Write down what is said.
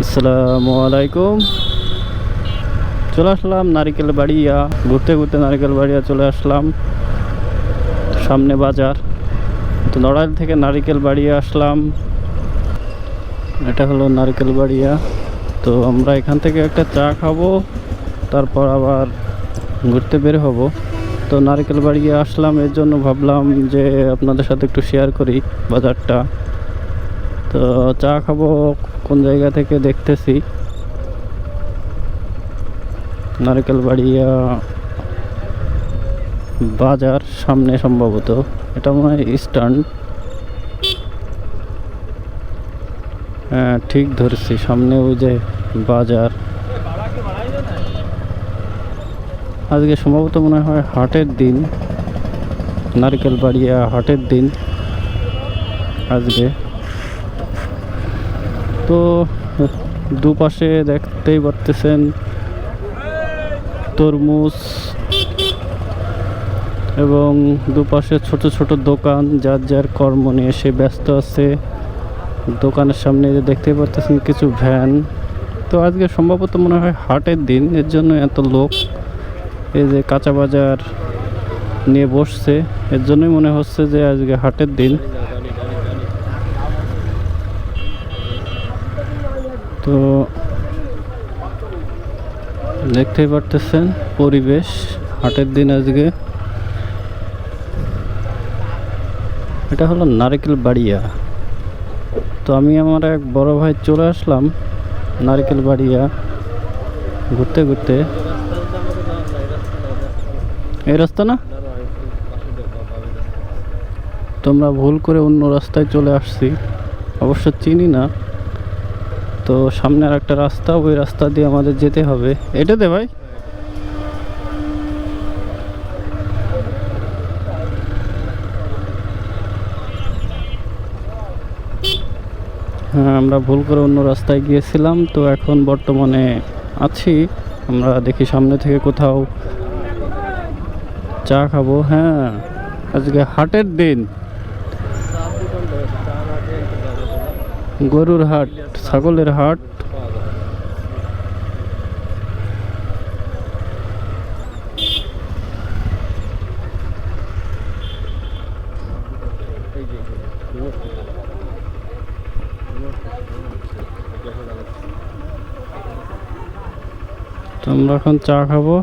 আসসালামু আলাইকুম। চলে আসলাম নারিকেল বাড়িয়া, ঘুরতে ঘুরতে নারিকেল বাড়িয়া চলে আসলাম। সামনে বাজার, তো নড়াইল থেকে নারিকেল বাড়িয়া আসলাম। এটা হলো নারিকেল বাড়িয়া। তো আমরা এখান থেকে একটা চা খাবো, তারপর আবার ঘুরতে বের হব। তো নারিকেল বাড়িয়া আসলাম, এর জন্য ভাবলাম যে আপনাদের সাথে একটু শেয়ার করি বাজারটা। তো চা খাবো কোন জায়গা থেকে দেখতেছি। নারকেল বাড়িয়া বাজার সামনে, সম্ভবত এটা মনে হয় স্ট্যান্ড। হ্যাঁ, ঠিক ধরছি, সামনে ওই যে বাজার। আজকে সম্ভবত মনে হয় হাটের দিন, নারকেল বাড়িয়া হাটের দিন আজকে। তো দুপাশে দেখতেই পারতেছেন তরমুজ, এবং দুপাশে ছোট ছোট দোকান, যার যার কর্ম নিয়ে সে ব্যস্ত আছে। দোকানের সামনে যে দেখতে পাচ্ছেন কিছু ভ্যান। তো আজকে সম্ভবত মনে হয় হাটের দিন, এর জন্য এত লোক। এই যে কাঁচা বাজার নিয়ে বসছে, এর জন্যই মনে হচ্ছে যে আজকে হাটের দিন। তো দেখতেই পারতেছেন পরিবেশ, হাটের দিন আজকে। এটা হলো নারকেল বাড়িয়া। তো আমি আমার এক বড় ভাই চলে আসলাম নারকেল বাড়িয়া ঘুরতে ঘুরতে। এই রাস্তা না, তোমরা ভুল করে অন্য রাস্তায় চলে আসছি, অবশ্য চিনি না। তো সামনে আর একটা রাস্তা, ওই রাস্তা দিয়ে আমাদের যেতে হবে। এটা দে ভাই। হ্যাঁ, আমরা ভুল করে অন্য রাস্তায় গিয়েছিলাম। তো এখন বর্তমানে আছি আমরা, দেখি সামনে থেকে কোথাও চা খাবো। হ্যাঁ, আজকে হাটের দিন, গরুর হাট, ছাগলের হাট। তো আমরা এখন চা খাবো।